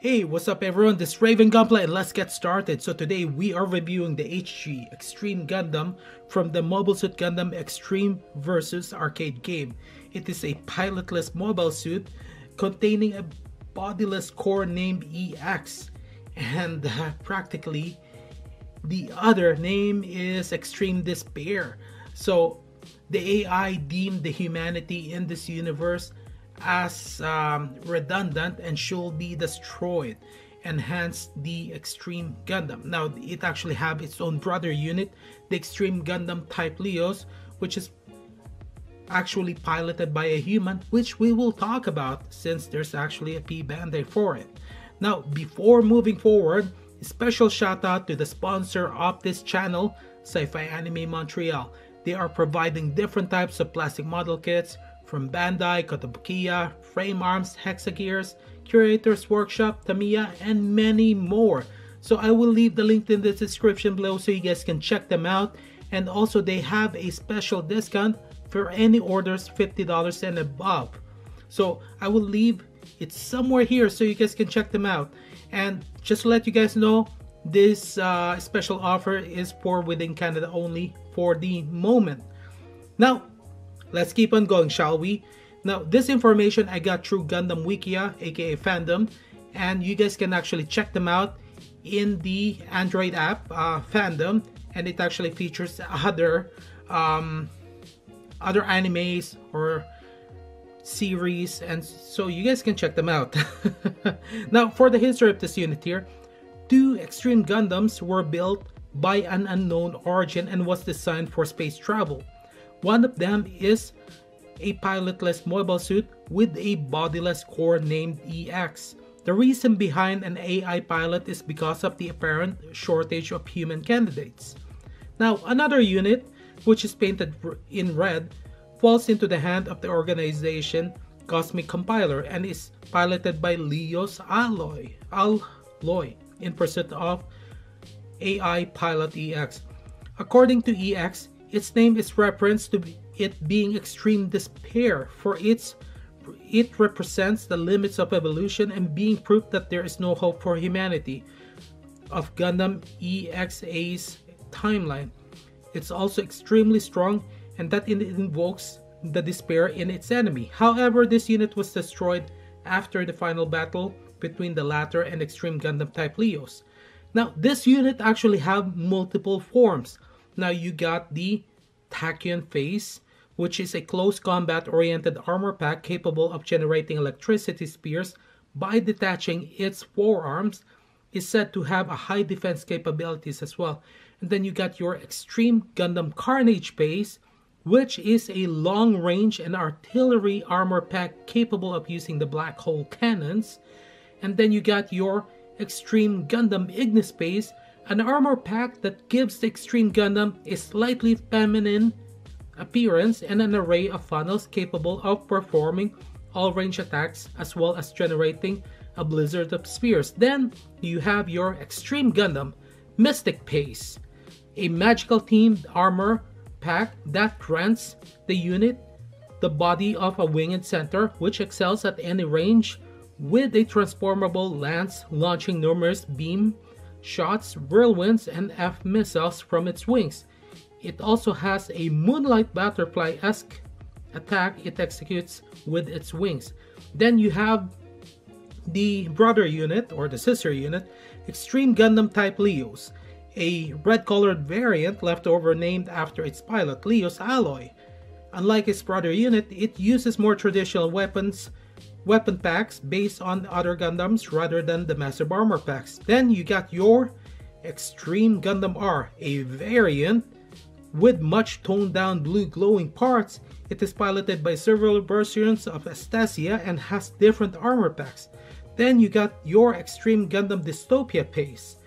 Hey, what's up everyone, this is Raven Gunplay and let's get started. So today we are reviewing the HG Extreme Gundam from the Mobile Suit Gundam Extreme vs arcade game. It is a pilotless mobile suit containing a bodiless core named EX, and practically the other name is Extreme Despair. So the AI deemed the humanity in this universe as redundant and should be destroyed, and hence the Extreme Gundam. Now it actually have its own brother unit, the Extreme Gundam type-leos, which is actually piloted by a human, which we will talk about since there's actually a p-bandai for it. Now before moving forward, a special shout out to the sponsor of this channel, Sci-Fi Anime Montreal. They are providing different types of plastic model kits from Bandai, Kotobukiya, Frame Arms, Hexagears, Curator's Workshop, Tamiya, and many more. So I will leave the link in the description below so you guys can check them out. And also they have a special discount for any orders $50 and above. So I will leave it somewhere here so you guys can check them out. And just to let you guys know, this special offer is for within Canada only for the moment. Now, let's keep on going, shall we? Now, this information I got through Gundam Wikia, aka Fandom, and you guys can actually check them out in the Android app, Fandom, and it actually features other animes or series, and so you guys can check them out. Now, for the history of this unit here, 2 Extreme Gundams were built by an unknown origin and was designed for space travel. One of them is a pilotless mobile suit with a bodiless core named EX. The reason behind an AI pilot is because of the apparent shortage of human candidates. Now, another unit, which is painted in red, falls into the hand of the organization Cosmic Compiler and is piloted by Leos Alloy in pursuit of AI pilot EX. According to EX, its name is reference to it being Extreme Despair, for it represents the limits of evolution and being proof that there is no hope for humanity of Gundam EXA's timeline. It's also extremely strong, and that it invokes the despair in its enemy. However, this unit was destroyed after the final battle between the latter and Extreme Gundam type-leos. Now, this unit actually have multiple forms. Now you got the Tachyon phase, which is a close combat oriented armor pack capable of generating electricity spears by detaching its forearms. Is said to have a high defense capabilities as well. And then you got your Extreme Gundam Carnage phase, which is a long range and artillery armor pack capable of using the black hole cannons. And then you got your Extreme Gundam Ignis phase, an armor pack that gives the Extreme Gundam a slightly feminine appearance and an array of funnels capable of performing all range attacks as well as generating a blizzard of spears. Then you have your Extreme Gundam Mystic phase, a magical themed armor pack that grants the unit the body of a winged center which excels at any range with a transformable lance launching numerous beam shots, whirlwinds, and F missiles from its wings. It also has a moonlight butterfly-esque attack it executes with its wings. Then you have the brother unit or the sister unit, Extreme Gundam type-leos, a red-colored variant leftover named after its pilot, Leos Alloy. Unlike its brother unit, it uses more traditional weapon packs based on other Gundams rather than the massive armor packs. Then you got your Extreme Gundam R, a variant with much toned down blue glowing parts. It is piloted by several versions of Astasia and has different armor packs. Then you got your Extreme Gundam Dystopia phase.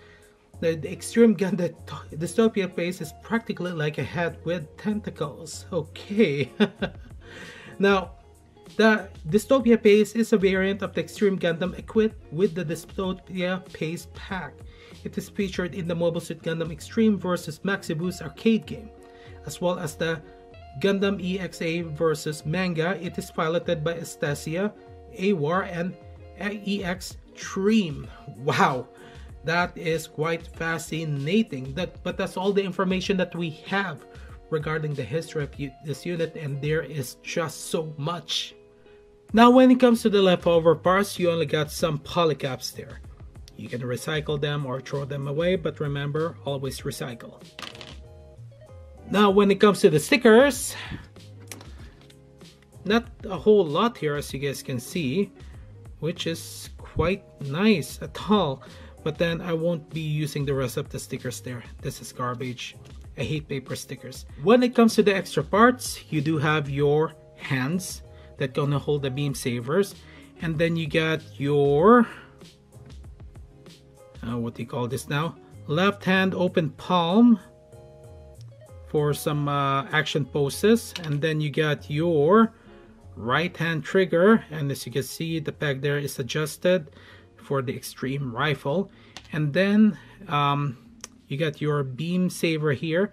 The Extreme Gundam Dystopia phase is practically like a head with tentacles. Okay. Now, the Dystopia phase is a variant of the Extreme Gundam equipped with the Dystopia phase pack. It is featured in the Mobile Suit Gundam Extreme vs Maxibus arcade game, as well as the Gundam EXA vs manga. It is piloted by Astasia, Awar, and Extreme. Wow, that is quite fascinating. But that's all the information that we have regarding the history of this unit, and there is just so much. Now when it comes to the leftover parts, you only got some polycaps there. You can recycle them or throw them away, but remember, always recycle. Now when it comes to the stickers, not a whole lot here, as you guys can see, which is quite nice at all. But then I won't be using the rest of the stickers there. This is garbage. I hate paper stickers. When it comes to the extra parts, you do have your hands that gonna hold the beam sabers, and then you got your what do you call this now, left hand open palm for some action poses, and then you got your right hand trigger, and as you can see, the peg there is adjusted for the extreme rifle, and then you got your beam saber here.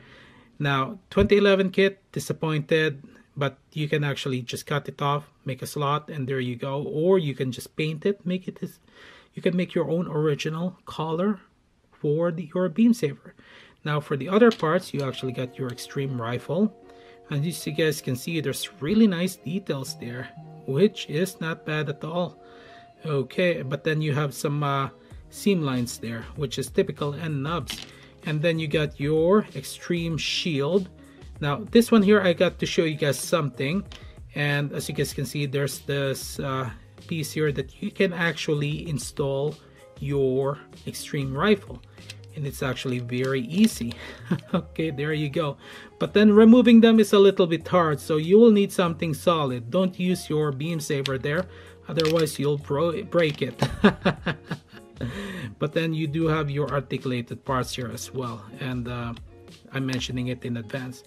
Now 2011 kit, disappointed, but you can actually just cut it off, make a slot, and there you go. Or you can just paint it, make it this. You can make your own original color for your beam saber. Now for the other parts, you actually got your extreme rifle, and as you guys can see, there's really nice details there, which is not bad at all. Okay, but then you have some seam lines there, which is typical, and nubs. And then you got your extreme shield. Now this one here, I got to show you guys something, and as you guys can see, there's this piece here that you can actually install your extreme rifle, and it's actually very easy. Okay, there you go. But then removing them is a little bit hard, so you will need something solid. Don't use your beam saber there, otherwise you'll break it. But then you do have your articulated parts here as well, and I'm mentioning it in advance.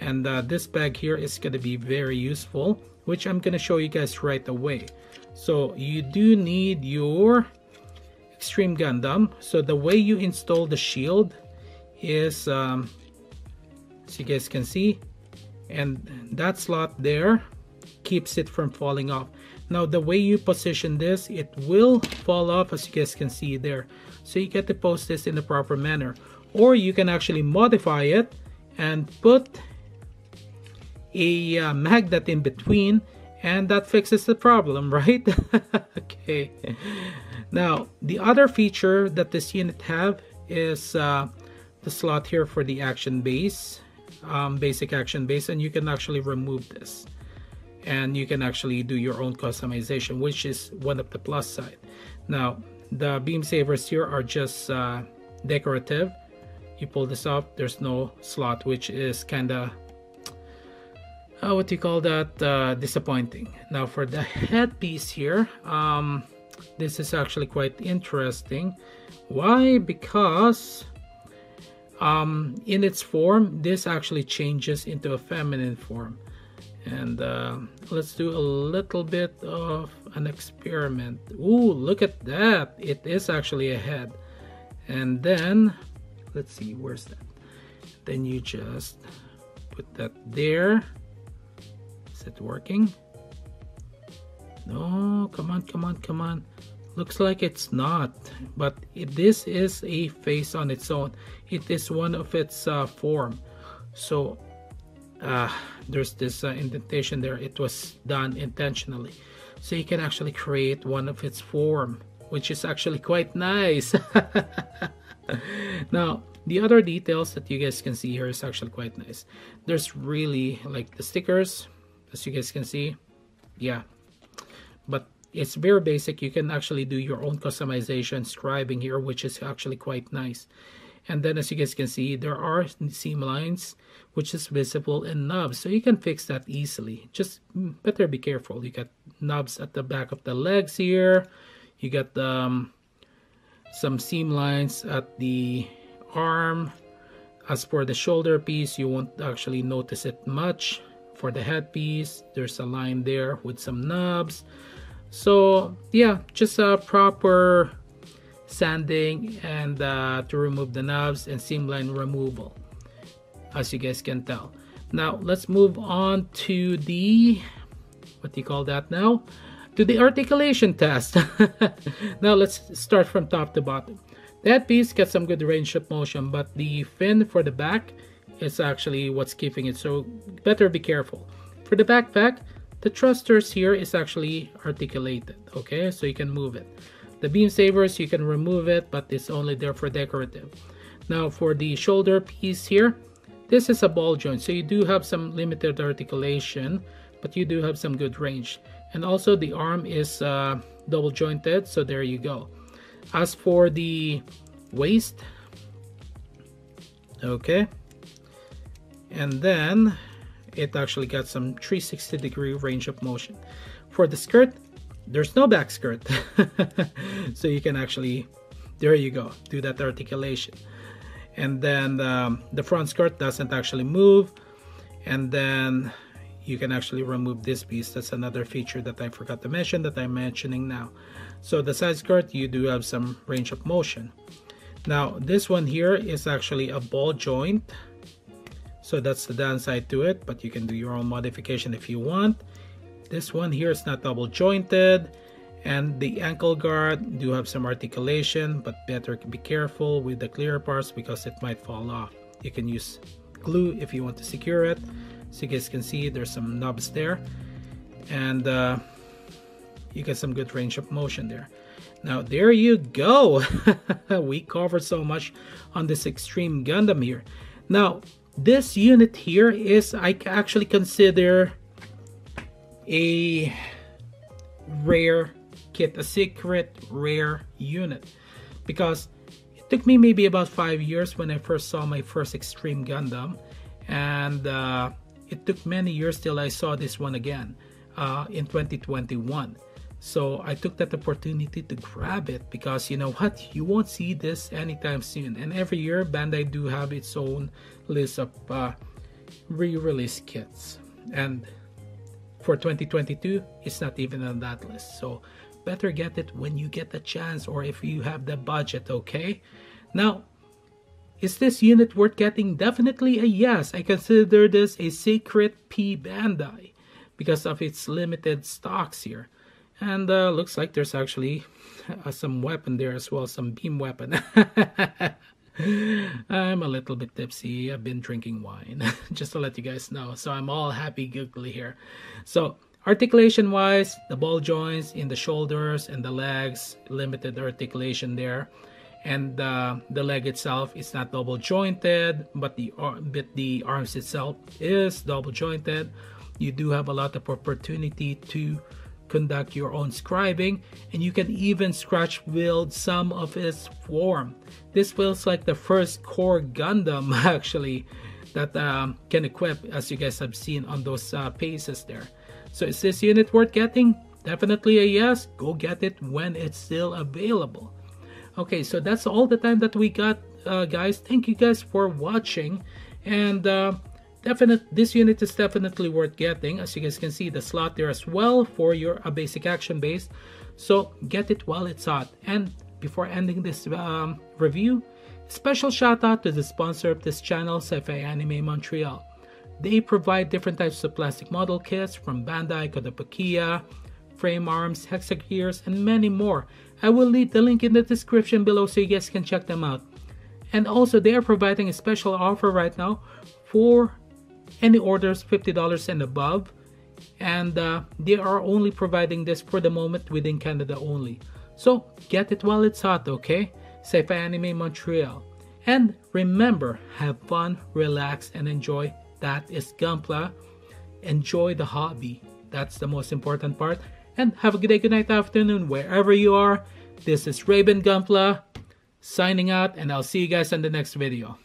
And this bag here is going to be very useful, which I'm going to show you guys right away. So you do need your Extreme Gundam. So the way you install the shield is, as you guys can see, and that slot there keeps it from falling off. Now the way you position this, it will fall off, as you guys can see there. So you get to post this in the proper manner, or you can actually modify it and put a magnet in between, and that fixes the problem, right? Okay. Now the other feature that this unit have is the slot here for the action base, basic action base, and you can actually remove this, and you can actually do your own customization, which is one of the plus side. Now the beam sabers here are just decorative. You pull this off, there's no slot, which is kind of what do you call that, disappointing. Now for the headpiece here, this is actually quite interesting. Why? Because in its form, this actually changes into a feminine form. And let's do a little bit of an experiment. Ooh, look at that, it is actually a head. And then let's see, where's that? Then you just put that there. Is it working? No, come on, come on, come on. Looks like it's not, but this is a face on its own. It is one of its form. So there's this indentation there. It was done intentionally, so you can actually create one of its form, which is actually quite nice. Now the other details that you guys can see here is actually quite nice. There's really, like, the stickers, as you guys can see, yeah, but it's very basic. You can actually do your own customization, scribing here, which is actually quite nice. And then as you guys can see, there are seam lines, which is visible, in nubs, so you can fix that easily. Just better be careful. You got nubs at the back of the legs here. You got some seam lines at the arm. As for the shoulder piece, you won't actually notice it much. For the headpiece, there's a line there with some nubs. So yeah, just a proper sanding and to remove the nubs and seam line removal, as you guys can tell. Now let's move on to the, what do you call that now, to the articulation test. Now let's start from top to bottom. The headpiece gets some good range of motion, but the fin for the back is actually what's keeping it, so better be careful. For the backpack, the thrusters here is actually articulated, okay, so you can move it. The beam sabers, you can remove it, but it's only there for decorative. Now for the shoulder piece here, this is a ball joint, so you do have some limited articulation, but you do have some good range. And also the arm is double jointed, so there you go. As for the waist, okay, and then it actually got some 360-degree range of motion. For the skirt, there's no back skirt, so you can actually, there you go, do that articulation. And then the front skirt doesn't actually move, and then you can actually remove this piece. That's another feature that I forgot to mention that I'm mentioning now. So the side skirt, you do have some range of motion. Now this one here is actually a ball joint, so that's the downside to it, but you can do your own modification if you want. This one here is not double jointed, and the ankle guard do have some articulation, but better be careful with the clear parts because it might fall off. You can use glue if you want to secure it. So you guys can see there's some knobs there, and you get some good range of motion there. Now there you go. We covered so much on this Extreme Gundam here. Now this unit here is, I actually consider a rare kit, a secret rare unit, because it took me maybe about 5 years when I first saw my first Extreme Gundam, and it took many years till I saw this one again in 2021. So I took that opportunity to grab it, because you know what, you won't see this anytime soon. And every year Bandai do have its own list of re-release kits, and for 2022 it's not even on that list. So better get it when you get the chance, or if you have the budget, okay? Now, is this unit worth getting? Definitely a yes. I consider this a secret p-bandai because of its limited stocks here. And looks like there's actually some weapon there as well, some beam weapon. I'm a little bit tipsy. I've been drinking wine, just to let you guys know. So I'm all happy googly here. So articulation wise, the ball joints in the shoulders and the legs, limited articulation there. And the leg itself is not double jointed, but the arms itself is double jointed. You do have a lot of opportunity to conduct your own scribing, and you can even scratch build some of its form. This feels like the first core Gundam actually that can equip, as you guys have seen on those paces there. So is this unit worth getting? Definitely a yes. Go get it when it's still available. Okay, so that's all the time that we got, guys. Thank you guys for watching, and this unit is definitely worth getting. As you guys can see, the slot there as well for your basic action base. So get it while it's hot. And before ending this review, special shout out to the sponsor of this channel, Sci-Fi Anime Montreal. They provide different types of plastic model kits from Bandai, Kotobukiya, frame arms, hexagears, and many more. I will leave the link in the description below so you guys can check them out. And also, they are providing a special offer right now for any orders $50 and above, and they are only providing this for the moment within Canada only. So get it while it's hot, okay? Sci-Fi Anime Montreal. And remember, have fun, relax, and enjoy. That is Gunpla. Enjoy the hobby. That's the most important part. And have a good day, good night, afternoon, wherever you are. This is Raven Gunpla signing out, and I'll see you guys in the next video.